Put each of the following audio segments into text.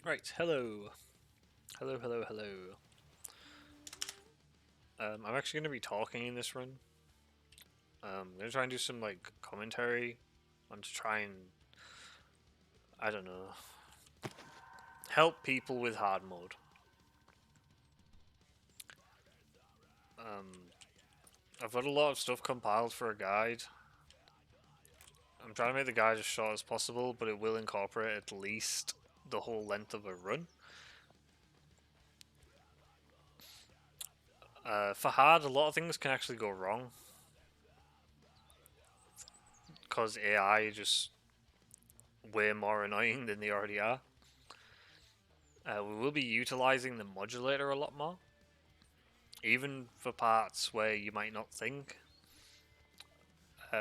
Right, hello. Hello, hello, hello. I'm actually going to be talking in this run. I'm going to try and do some, like, commentary. I'm to try and, I don't know, help people with hard mode. I've got a lot of stuff compiled for a guide. I'm trying to make the guide as short as possible, but it will incorporate at least the whole length of a run. For hard, a lot of things can actually go wrong. Because AI is just way more annoying than they already are. We will be utilizing the modulator a lot more. Even for parts where you might not think.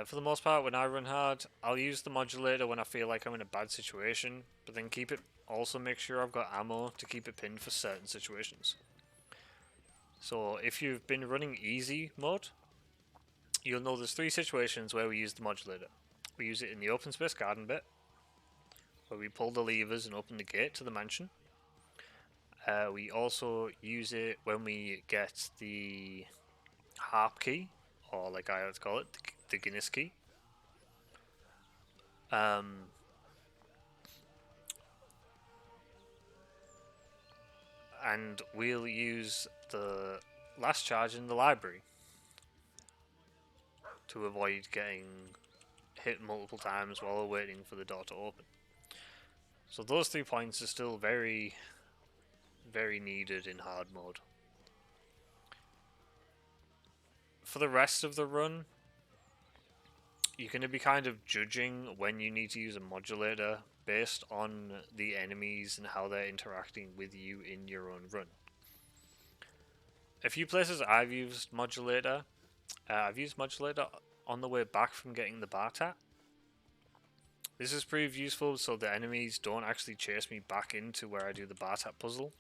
For the most part, when I run hard, I'll use the modulator when I feel like I'm in a bad situation, but then also make sure I've got ammo to keep it pinned for certain situations. So if you've been running easy mode, you'll know there's 3 situations where we use the modulator. We use it in the open space garden bit, where we pull the levers and open the gate to the mansion. We also use it when we get the harp key, or like I like to call it, the Guinness key. And we'll use the last charge in the library to avoid getting hit multiple times while we're waiting for the door to open. So those 3 points are still very, very needed in hard mode. For the rest of the run, you're going to be kind of judging when you need to use a modulator based on the enemies and how they're interacting with you in your own run. A few places I've used modulator on the way back from getting the bar tat. This has proved useful so the enemies don't actually chase me back into where I do the bar tat puzzle.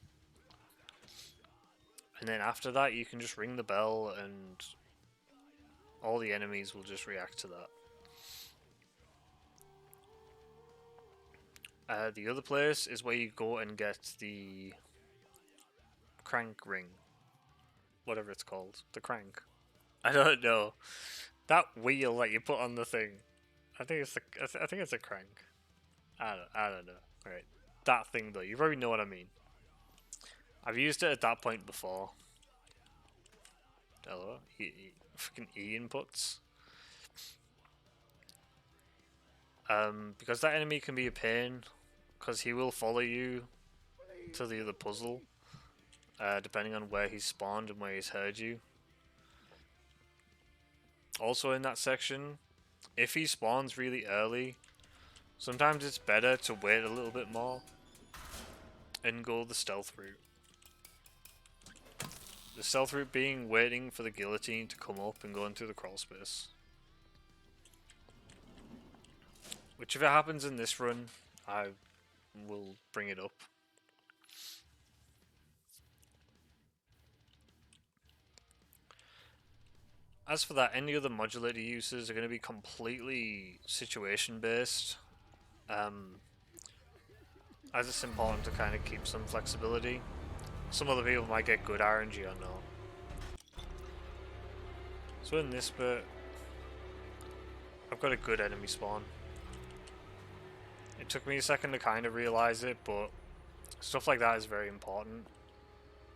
And then after that you can just ring the bell and all the enemies will just react to that. The other place is where you go and get the crank ring. Whatever it's called. The crank. I don't know. That wheel that you put on the thing. I think it's a crank. I don't know. Right. That thing though, you probably know what I mean. I've used it at that point before. Hello? Freaking E inputs. Because that enemy can be a pain, because he will follow you to the other puzzle, depending on where he's spawned and where he's heard you. Also in that section, if he spawns really early, sometimes it's better to wait a little bit more and go the stealth route. The stealth route being waiting for the guillotine to come up and go into the crawl space. Which if it happens in this run, I will bring it up. As for that, any other modulator uses are going to be completely situation based. As it's important to kind of keep some flexibility. Some other people might get good RNG or not. So in this bit, I've got a good enemy spawn. It took me a second to kind of realize it, but stuff like that is very important.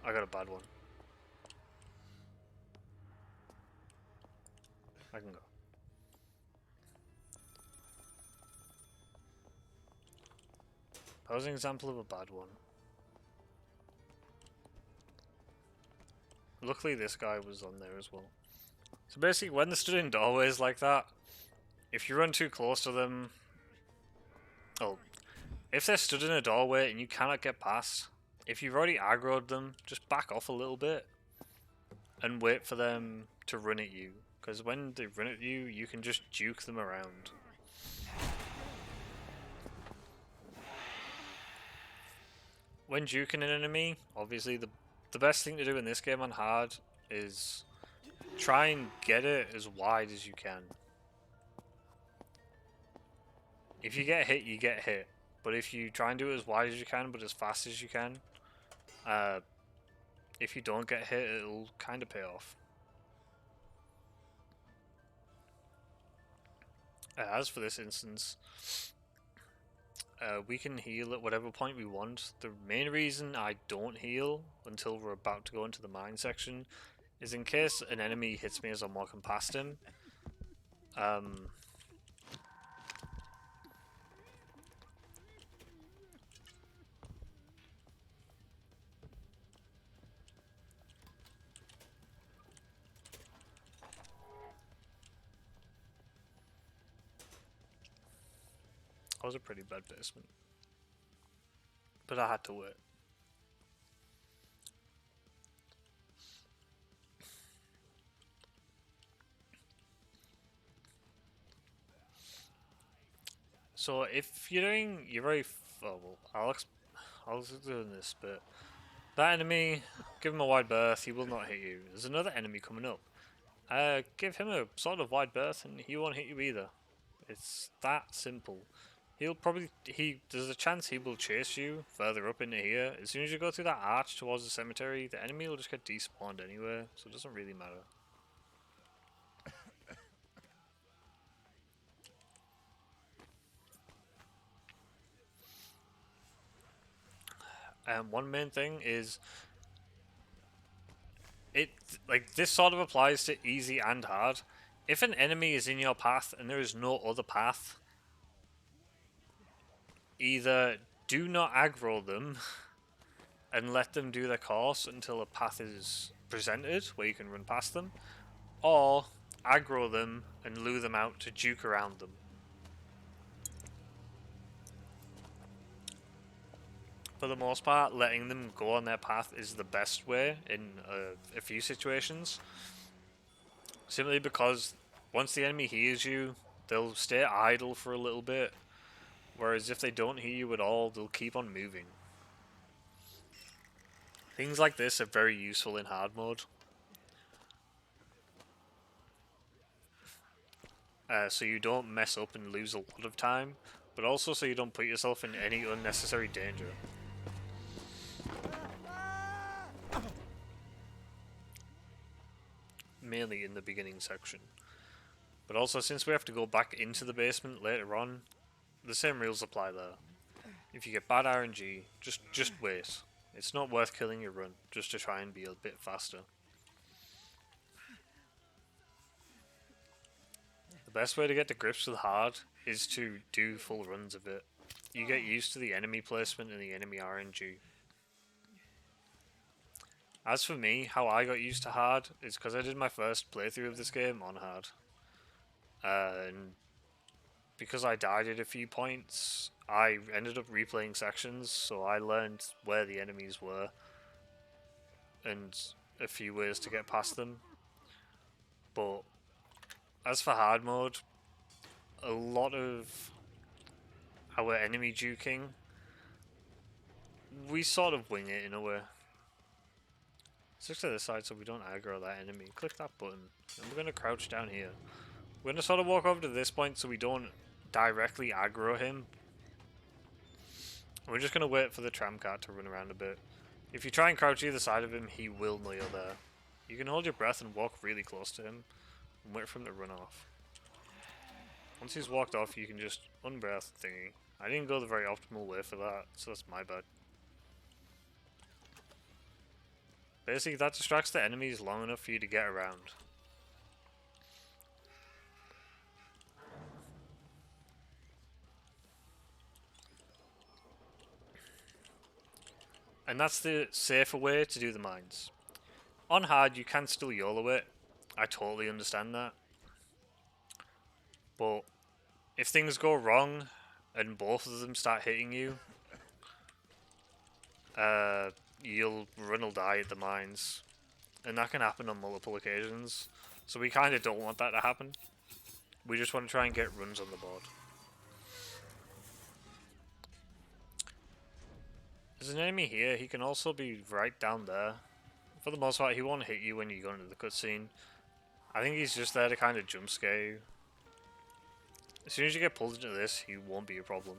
I got a bad one. I can go. That was an example of a bad one. Luckily this guy was on there as well. So basically when they're stood in doorways like that, if you run too close to them... Oh, if they're stood in a doorway and you cannot get past, if you've already aggroed them, just back off a little bit and wait for them to run at you. Because when they run at you, you can just juke them around. When juking an enemy, obviously the best thing to do in this game on hard is try and get it as wide as you can. If you get hit, you get hit. But if you try and do it as wide as you can, but as fast as you can, if you don't get hit, it'll kind of pay off. As for this instance, we can heal at whatever point we want. The main reason I don't heal until we're about to go into the mine section is in case an enemy hits me as I'm walking past him. That was a pretty bad basement, but I had to wait. So if you're doing, you're very, oh well, I'll doing this, but that enemy, give him a wide berth, he will not hit you. There's another enemy coming up. Give him a sort of wide berth and he won't hit you either. It's that simple. There's a chance he will chase you further up into here. As soon as you go through that arch towards the cemetery, the enemy will just get despawned anywhere, so it doesn't really matter. One main thing is this sort of applies to easy and hard. If an enemy is in your path and there is no other path, either do not aggro them and let them do their course until a path is presented where you can run past them, or aggro them and lure them out to juke around them. For the most part, letting them go on their path is the best way in a few situations. Simply because once the enemy hears you, they'll stay idle for a little bit. Whereas if they don't hear you at all, they'll keep on moving. Things like this are very useful in hard mode. So you don't mess up and lose a lot of time, but also so you don't put yourself in any unnecessary danger. Mainly in the beginning section. But also, since we have to go back into the basement later on, the same rules apply there. If you get bad RNG, just wait. It's not worth killing your run, just to try and be a bit faster. The best way to get to grips with hard is to do full runs of it. You get used to the enemy placement and the enemy RNG. As for me, how I got used to hard is because I did my first playthrough of this game on hard. And because I died at a few points, I ended up replaying sections, so I learned where the enemies were and a few ways to get past them. But as for hard mode, a lot of our enemy juking, we sort of wing it in a way. Stick to this side so we don't aggro that enemy. Click that button, and we're going to crouch down here. We're going to sort of walk over to this point so we don't directly aggro him. We're just going to wait for the tram car to run around a bit. If you try and crouch either side of him, he will know you're there. You can hold your breath and walk really close to him and wait for him to run off. Once he's walked off, you can just unbreath thingy. I didn't go the very optimal way for that, so that's my bad. Basically, that distracts the enemies long enough for you to get around. And that's the safer way to do the mines. On hard, you can still YOLO it. I totally understand that. But if things go wrong and both of them start hitting you, you'll run or die at the mines. And that can happen on multiple occasions. So we kind of don't want that to happen. We just want to try and get runs on the board. There's an enemy here. He can also be right down there. For the most part, he won't hit you when you go into the cutscene. I think he's just there to kind of jump scare you. As soon as you get pulled into this, he won't be a problem.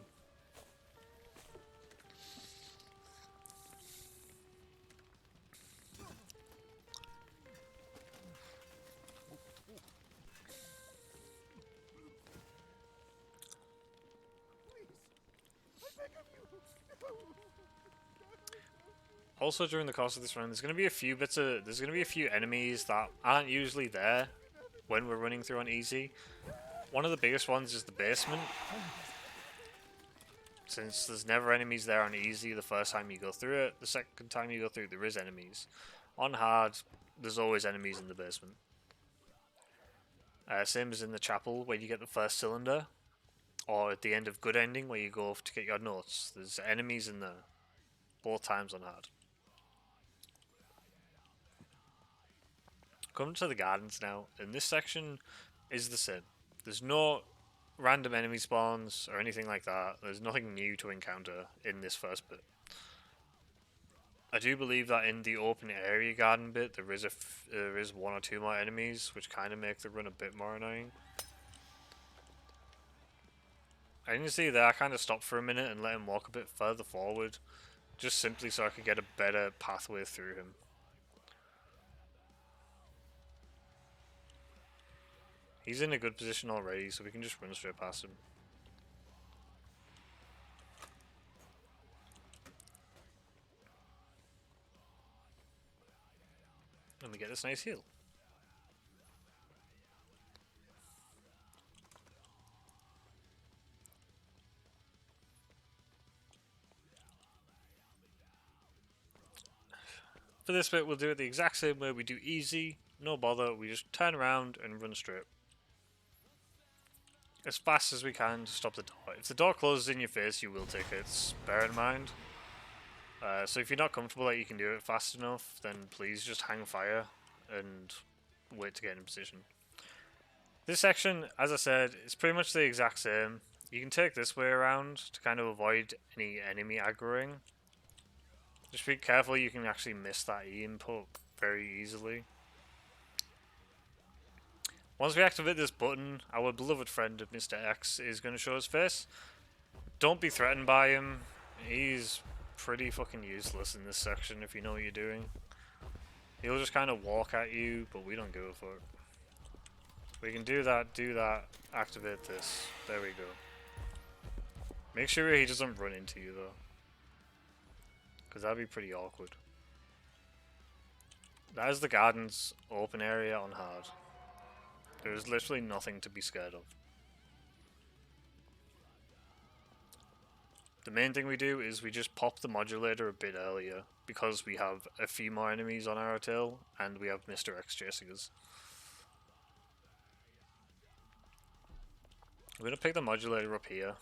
Also, during the course of this run, there's going to be a few there's going to be a few enemies that aren't usually there when we're running through on easy. One of the biggest ones is the basement. Since there's never enemies there on easy the first time you go through it, the second time you go through there is enemies. On hard, there's always enemies in the basement. Same as in the chapel where you get the first cylinder, or at the end of good ending where you go to get your notes. There's enemies in there, both times on hard. Come to the gardens now, and this section is the same. There's no random enemy spawns or anything like that. There's nothing new to encounter in this first bit. I do believe that in the open area garden bit, there is one or two more enemies, which kind of make the run a bit more annoying. I can see there, I kind of stopped for a minute and let him walk a bit further forward, just simply so I could get a better pathway through him. He's in a good position already, so we can just run straight past him. And we get this nice heal. For this bit, we'll do it the exact same way we do easy. No bother, we just turn around and run straight. As fast as we can to stop the door. If the door closes in your face, you will take hits, bear in mind. So if you're not comfortable that you can do it fast enough, then please just hang fire and wait to get in position. This section, as I said, is pretty much the exact same. You can take this way around to kind of avoid any enemy aggroing. Just be careful, you can actually miss that E input very easily. Once we activate this button, our beloved friend Mr. X is going to show his face. Don't be threatened by him. He's pretty fucking useless in this section if you know what you're doing. He'll just kind of walk at you, but we don't give a fuck. We can do that, activate this. There we go. Make sure he doesn't run into you though, because that'd be pretty awkward. That is the garden's open area on hard. There's literally nothing to be scared of. The main thing we do is we just pop the modulator a bit earlier, because we have a few more enemies on our tail, and we have Mr. X chasing us. I'm going to pick the modulator up here.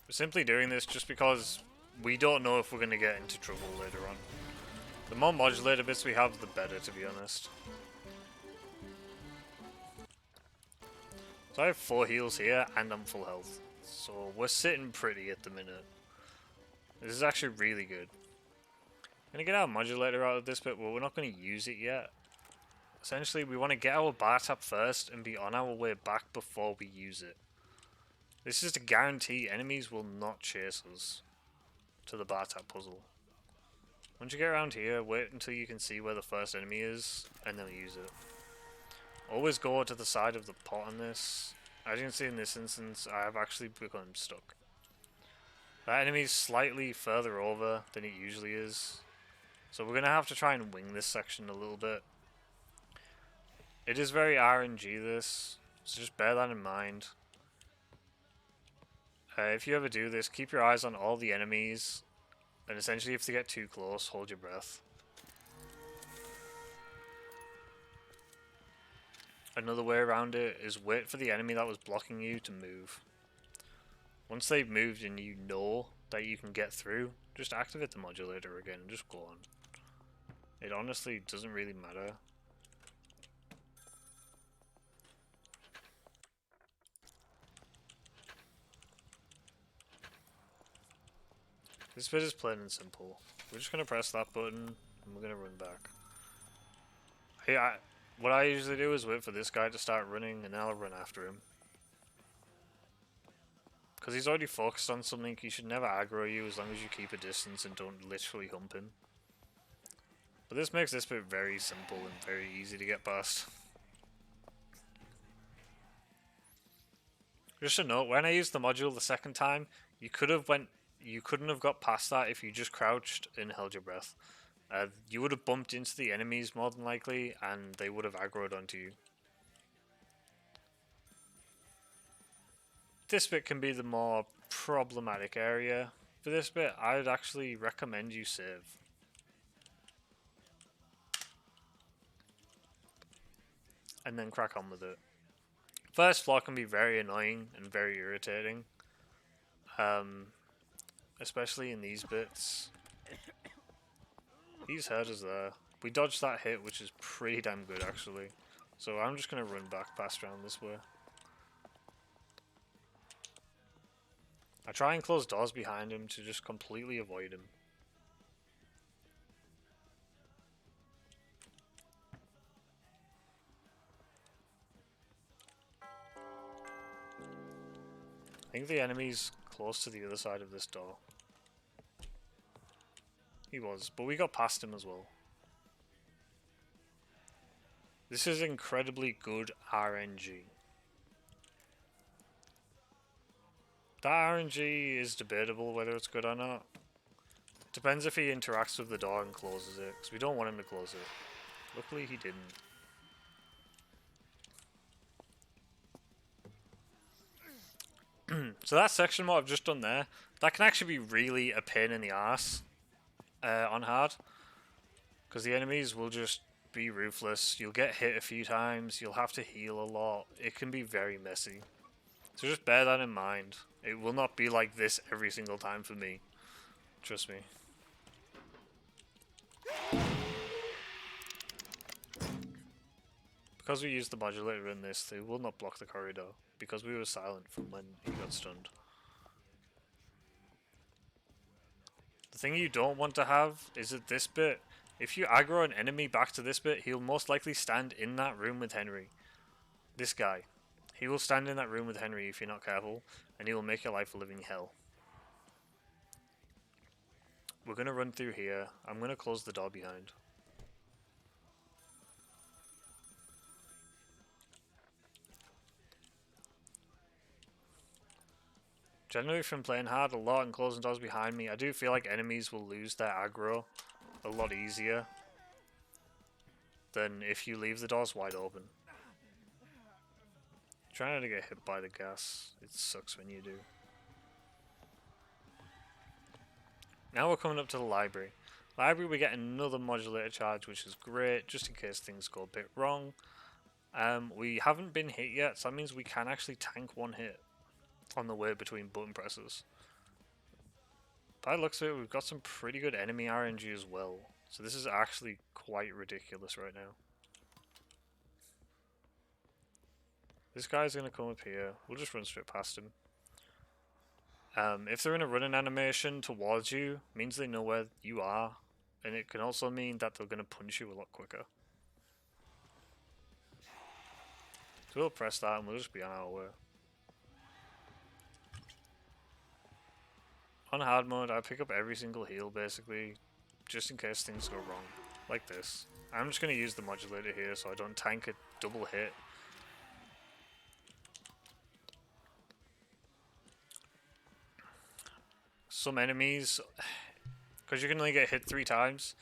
We're simply doing this just because we don't know if we're going to get into trouble later on. The more modulator bits we have, the better, to be honest. So I have 4 heals here, and I'm full health. So we're sitting pretty at the minute. This is actually really good. I'm going to get our modulator out of this bit, but we're not going to use it yet. Essentially, we want to get our bar tap first and be on our way back before we use it. This is to guarantee enemies will not chase us to the bar tap puzzle. Once you get around here, wait until you can see where the first enemy is, and then use it. Always go to the side of the pot on this. As you can see in this instance, I have actually become stuck. That enemy is slightly further over than it usually is. So we're going to have to try and wing this section a little bit. It is very RNG this, so just bear that in mind. If you ever do this, keep your eyes on all the enemies, and essentially if they get too close, hold your breath. Another way around it is wait for the enemy that was blocking you to move. Once they've moved and you know that you can get through, just activate the modulator again and just go on. It honestly doesn't really matter. This bit is plain and simple. We're just going to press that button and we're going to run back. What I usually do is wait for this guy to start running and then I'll run after him. Because he's already focused on something, he should never aggro you as long as you keep a distance and don't literally hump him. But this makes this bit very simple and very easy to get past. Just a note, when I used the module the second time, you could have you couldn't have got past that if you just crouched and held your breath. You would have bumped into the enemies more than likely, and they would have aggroed onto you. This bit can be the more problematic area. For this bit, I would actually recommend you save. And then crack on with it. First floor can be very annoying and very irritating. Especially in these bits. He's hurt us there. We dodged that hit, which is pretty damn good actually. So I'm just going to run back past around this way. I try and close doors behind him to just completely avoid him. I think the enemy's close to the other side of this door. He was, but we got past him as well. This is incredibly good RNG. That RNG is debatable whether it's good or not. It depends if he interacts with the door and closes it, because we don't want him to close it. Luckily he didn't. So that section what I've just done there, that can actually be really a pain in the ass on hard. Because the enemies will just be ruthless, you'll get hit a few times, you'll have to heal a lot, it can be very messy. So just bear that in mind. It will not be like this every single time for me. Trust me. Because we used the modulator in this, they will not block the corridor. Because we were silent from when he got stunned. The thing you don't want to have is at this bit, if you aggro an enemy back to this bit, he'll most likely stand in that room with Henry. This guy. He will stand in that room with Henry if you're not careful, and he will make your life a living hell. We're going to run through here. I'm going to close the door behind. Generally from playing hard a lot and closing doors behind me, I do feel like enemies will lose their aggro a lot easier than if you leave the doors wide open. Trying not to get hit by the gas. It sucks when you do. Now we're coming up to the library. Library, we get another modulator charge, which is great, just in case things go a bit wrong. We haven't been hit yet, so that means we can actually tank one hit on the way between button presses. By the looks of it, we've got some pretty good enemy RNG as well. So this is actually quite ridiculous right now. This guy's going to come up here. We'll just run straight past him. If they're in a running animation towards you, means they know where you are. And it can also mean that they're going to punch you a lot quicker. So we'll press that and we'll just be on our way. On hard mode, I pick up every single heal basically, just in case things go wrong. Like this. I'm just going to use the modulator here so I don't tank a double hit. Some enemies, because you can only get hit 3 times,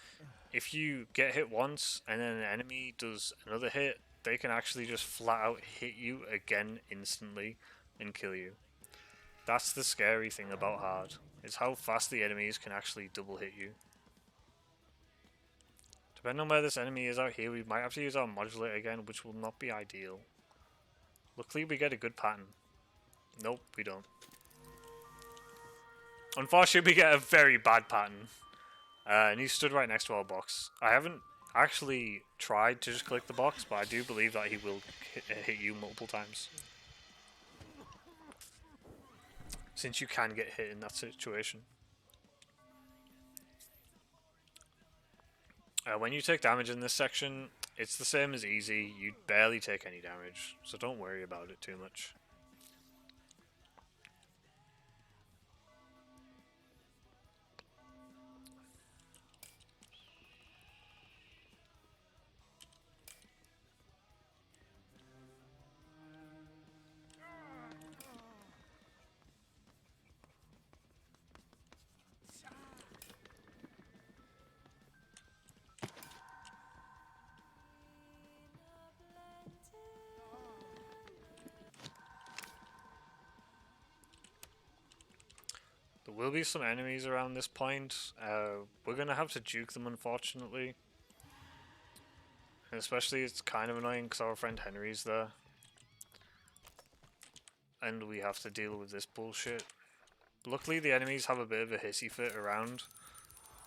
if you get hit once and then an enemy does another hit, they can actually just flat out hit you again instantly and kill you. That's the scary thing about hard, is how fast the enemies can actually double hit you. Depending on where this enemy is out here, we might have to use our modulator again, which will not be ideal. Luckily we get a good pattern. Nope, we don't. Unfortunately, we get a very bad pattern. And he stood right next to our box. I haven't actually tried to just click the box, but I do believe that he will hit you multiple times. Since you can get hit in that situation. When you take damage in this section, it's the same as easy. You barely take any damage, so don't worry about it too much. will be some enemies around this point. We're gonna have to juke them, unfortunately. And especially, it's kind of annoying because our friend Henry's there. And we have to deal with this bullshit. Luckily, the enemies have a bit of a hissy fit around.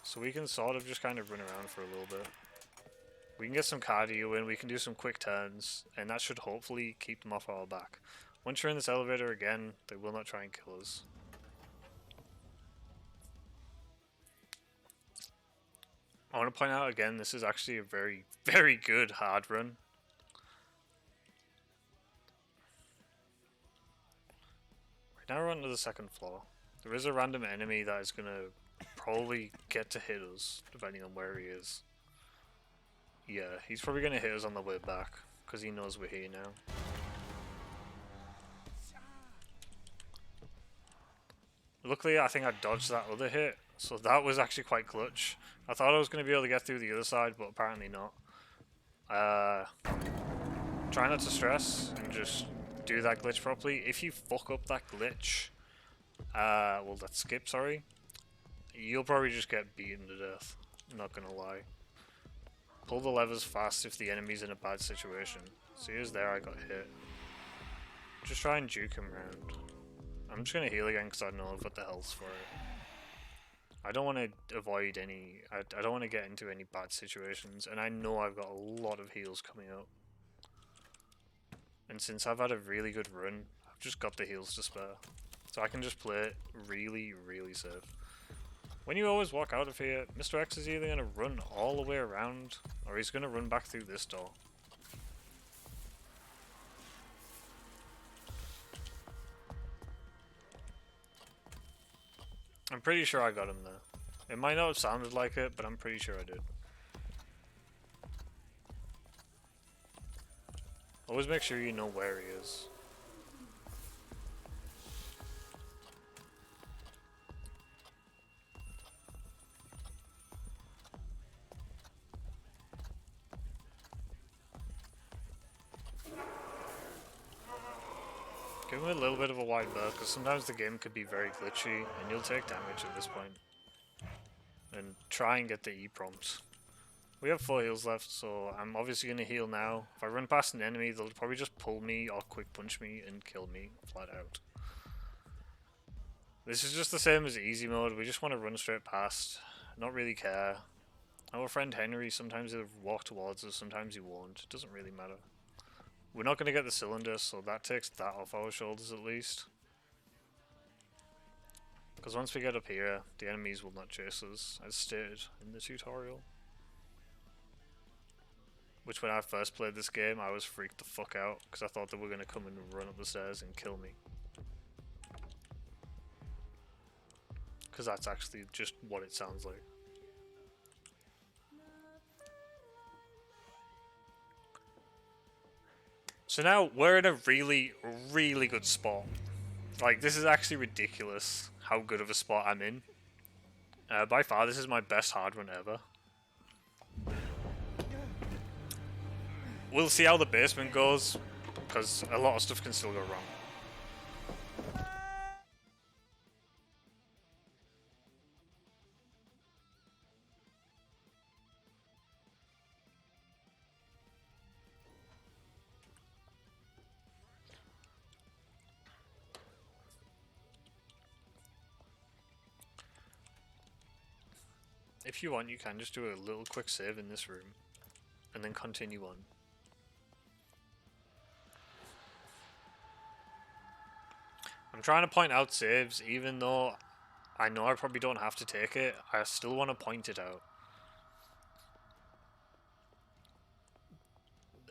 So we can sort of just kind of run around for a little bit. We can get some cardio in, we can do some quick turns, and that should hopefully keep them off our back. Once you're in this elevator again, they will not try and kill us. I want to point out again, this is actually a very, very good hard run. Right now we're on to the second floor. There is a random enemy that is going to probably get to hit us, depending on where he is. Yeah, he's probably going to hit us on the way back, because he knows we're here now. Luckily, I think I dodged that other hit, so that was actually quite clutch. I thought I was going to be able to get through the other side, but apparently not. Try not to stress, and just do that glitch properly. If you fuck up that glitch, well, that skip, sorry, you'll probably just get beaten to death. I'm not gonna lie. Pull the levers fast if the enemy's in a bad situation. See, as there, I got hit. Just try and juke him around. I'm just gonna heal again because I know I've got the health for it. I don't want to avoid any. I don't want to get into any bad situations, and I know I've got a lot of heals coming up. And since I've had a really good run, I've just got the heals to spare. So I can just play it really, really safe. When you always walk out of here, Mr. X is either going to run all the way around, or he's going to run back through this door. I'm pretty sure I got him there. It might not have sounded like it, but I'm pretty sure I did. Always make sure you know where he is. Give him a little bit of a wide berth, because sometimes the game could be very glitchy, and you'll take damage at this point. And try and get the E prompt. We have 4 heals left, so I'm obviously going to heal now. If I run past an enemy, they'll probably just pull me or quick punch me and kill me flat out. This is just the same as easy mode, we just want to run straight past, not really care. Our friend Henry, sometimes he'll walk towards us, sometimes he won't, it doesn't really matter. We're not going to get the cylinder, so that takes that off our shoulders at least. Because once we get up here, the enemies will not chase us, as stated in the tutorial. Which, when I first played this game, I was freaked the fuck out, because I thought they were going to come and run up the stairs and kill me. Because that's actually just what it sounds like. So now, we're in a really, really good spot. Like, this is actually ridiculous how good of a spot I'm in. By far, this is my best hard run ever. We'll see how the basement goes, because a lot of stuff can still go wrong. If you want, you can just do a little quick save in this room, and then continue on. I'm trying to point out saves, even though I know I probably don't have to take it, I still want to point it out.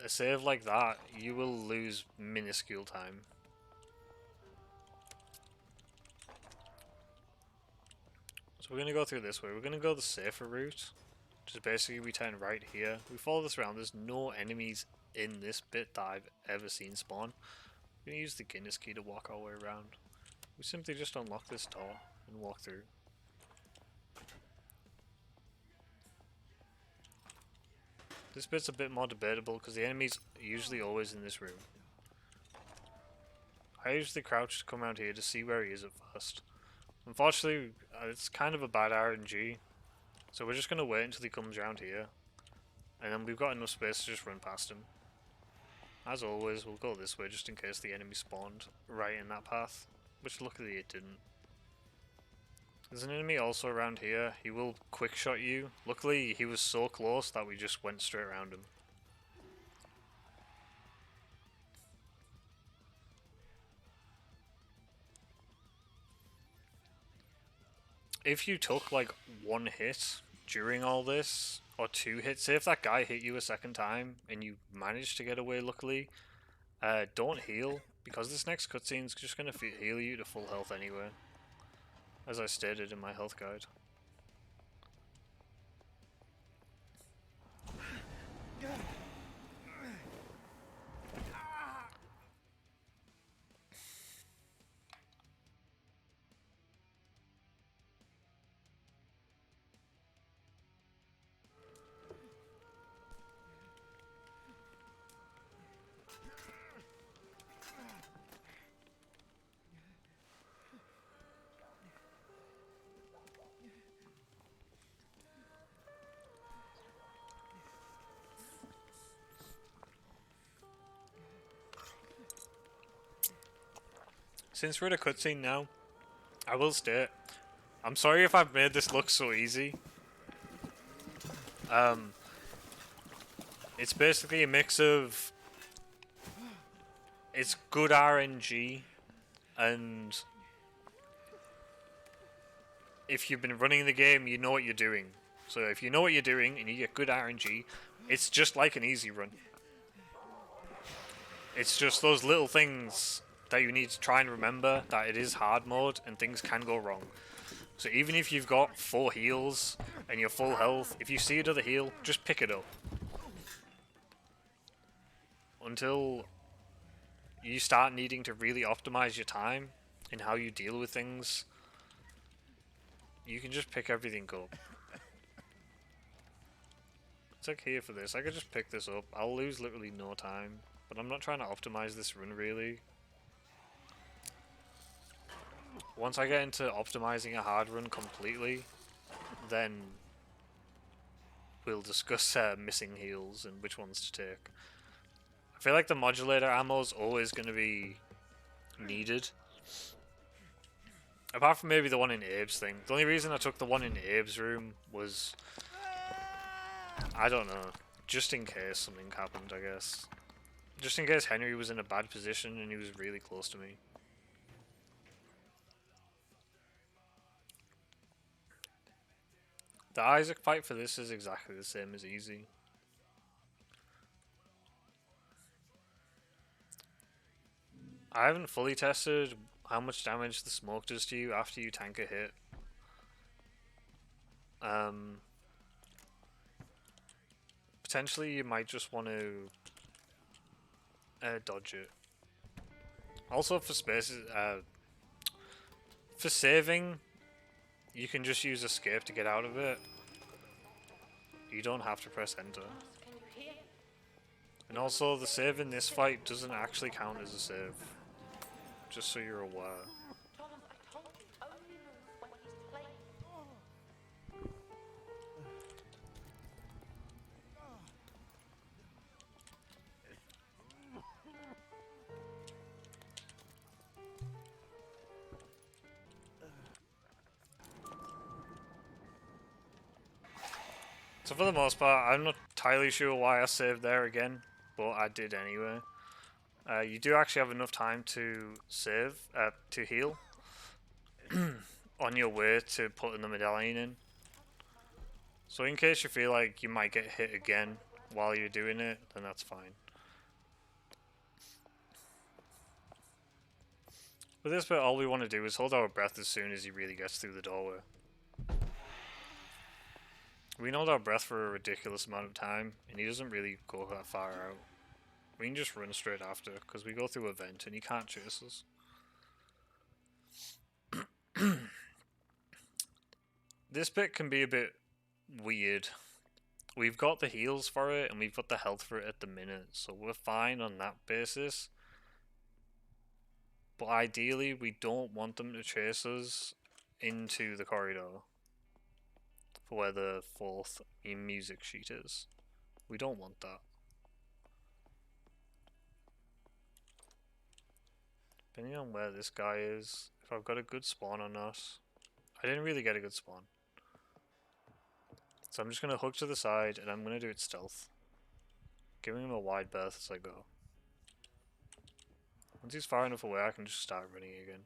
A save like that, you will lose minuscule time. So we're going to go through this way. We're going to go the safer route, which is basically we turn right here. We follow this around. There's no enemies in this bit that I've ever seen spawn. We're going to use the Guinness key to walk our way around. We simply just unlock this door and walk through. This bit's a bit more debatable because the enemy's usually always in this room. I usually crouch to come around here to see where he is at first. Unfortunately, it's kind of a bad RNG, so we're just going to wait until he comes around here. And then we've got enough space to just run past him. As always, we'll go this way just in case the enemy spawned right in that path, which luckily it didn't. There's an enemy also around here. He will quick shot you. Luckily, he was so close that we just went straight around him. If you took like one hit during all this, or two hits, say if that guy hit you a second time and you managed to get away luckily, don't heal, because this next cutscene's just going to heal you to full health anyway, as I stated in my health guide. Since we're at a cutscene now, I will state, I'm sorry if I've made this look so easy. It's basically a mix of, it's good RNG, and if you've been running the game, you know what you're doing. So if you know what you're doing and you get good RNG, it's just like an easy run. It's just those little things that you need to try and remember, that it is hard mode and things can go wrong. So even if you've got 4 heals and you're full health, if you see another heal, just pick it up. Until you start needing to really optimize your time and how you deal with things, you can just pick everything up. It's like here for this, I could just pick this up. I'll lose literally no time, but I'm not trying to optimize this run really. Once I get into optimizing a hard run completely, then we'll discuss missing heals and which ones to take. I feel like the modulator ammo is always going to be needed. Apart from maybe the one in Abe's thing. The only reason I took the one in Abe's room was, I don't know, just in case something happened, I guess. Just in case Henry was in a bad position and he was really close to me. The Isaac fight for this is exactly the same as easy. I haven't fully tested how much damage the smoke does to you after you tank a hit. Potentially you might just want to dodge it. Also for spaces, for saving, you can just use escape to get out of it. You don't have to press enter. And also the save in this fight doesn't actually count as a save. Just so you're aware. So for the most part, I'm not entirely sure why I saved there again, but I did anyway. You do actually have enough time to save, to heal, on your way to putting the medallion in. So in case you feel like you might get hit again while you're doing it, then that's fine. For this bit, all we want to do is hold our breath as soon as he really gets through the doorway. We can hold our breath for a ridiculous amount of time, and he doesn't really go that far out. We can just run straight after, because we go through a vent and he can't chase us. This bit can be a bit weird. We've got the heals for it, and we've got the health for it at the minute, so we're fine on that basis. But ideally, we don't want them to chase us into the corridor for where the 4th music sheet is. We don't want that. Depending on where this guy is, if I've got a good spawn or not. I didn't really get a good spawn. So I'm just going to hook to the side and I'm going to do it stealth. Giving him a wide berth as I go. Once he's far enough away, I can just start running again.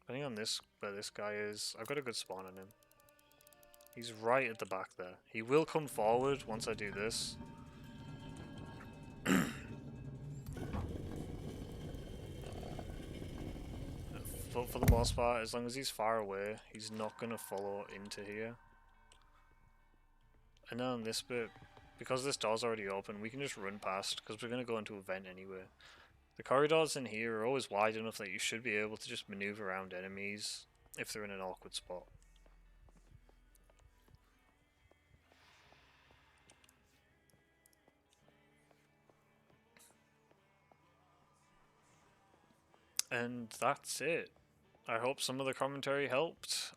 Depending on where this guy is, I've got a good spawn on him. He's right at the back there. He will come forward once I do this. But for the most part, as long as he's far away, he's not going to follow into here. And then on this bit, because this door's already open, we can just run past, because we're going to go into a vent anyway. The corridors in here are always wide enough that you should be able to just maneuver around enemies if they're in an awkward spot. And that's it. I hope some of the commentary helped.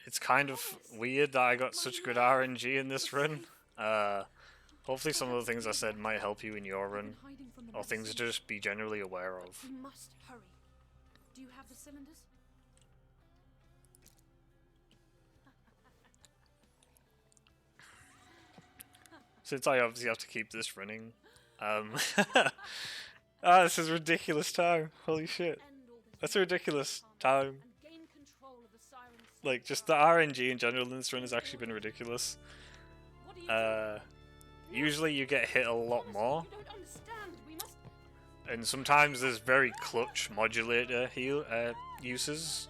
It's kind of weird that I got such good RNG in this run. Hopefully some of the things I said might help you in your run, or things to just be generally aware of. We must hurry. Do you have the cylinders? Since I obviously have to keep this running, this is ridiculous time. Holy shit. That's a ridiculous time. Like, just the RNG in general in this run has actually been ridiculous. Usually you get hit a lot more. And sometimes there's very clutch modulator uses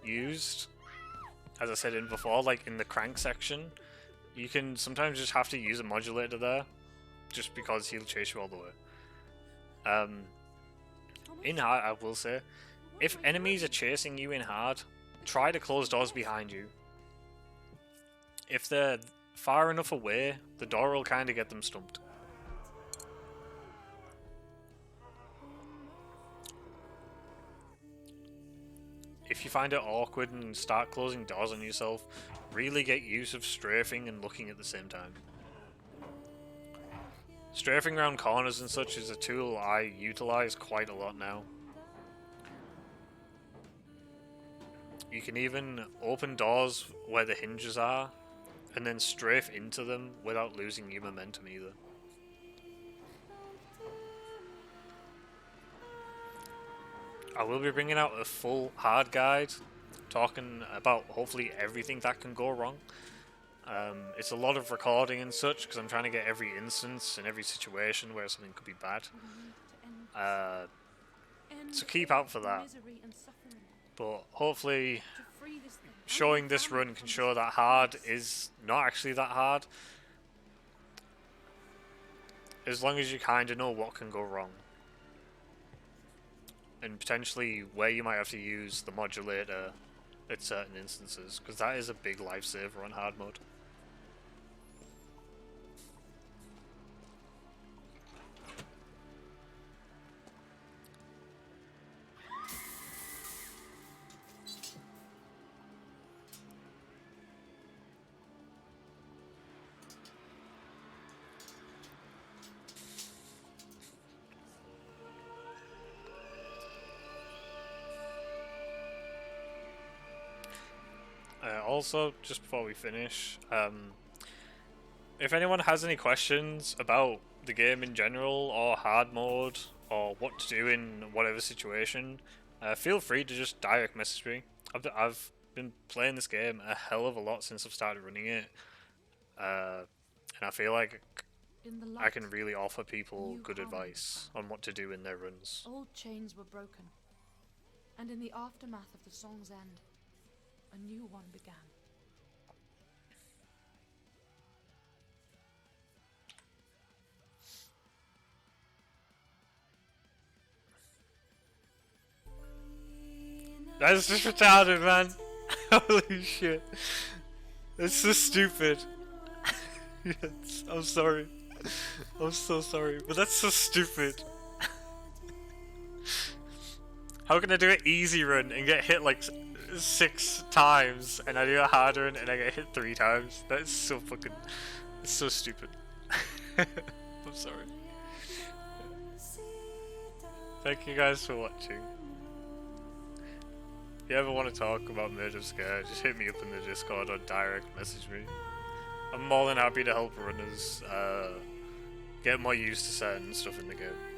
used. As I said in before, like in the crank section, you can sometimes just have to use a modulator there, just because he'll chase you all the way. In hard, I will say, if enemies are chasing you in hard, try to close doors behind you. If they're far enough away, the door will kind of get them stumped. If you find it awkward and start closing doors on yourself, really get use of strafing and looking at the same time. Strafing around corners and such is a tool I utilize quite a lot now. You can even open doors where the hinges are, and then strafe into them without losing your momentum either. I will be bringing out a full hard guide, talking about hopefully everything that can go wrong. It's a lot of recording and such, because I'm trying to get every instance and every situation where something could be bad. So keep out for that. But hopefully showing this run can show that hard is not actually that hard, as long as you kind of know what can go wrong. And potentially where you might have to use the modulator at certain instances, because that is a big lifesaver on hard mode. Also, just before we finish, if anyone has any questions about the game in general, or hard mode, or what to do in whatever situation, feel free to just direct message me. I've been playing this game a hell of a lot since I've started running it, and I feel like I can really offer people good advice on what to do in their runs. Old chains were broken, and in the aftermath of the song's end, a new one began. That's just retarded, man. Holy shit. It's so stupid. Yes, I'm sorry. I'm so sorry, but that's so stupid. How can I do an easy run and get hit like 6 times, and I do a hard run and I get hit 3 times? That is so fucking... It's so stupid. I'm sorry. Thank you guys for watching. If you ever want to talk about Maid of Sker, just hit me up in the Discord or direct message me. I'm more than happy to help runners get more used to certain stuff in the game.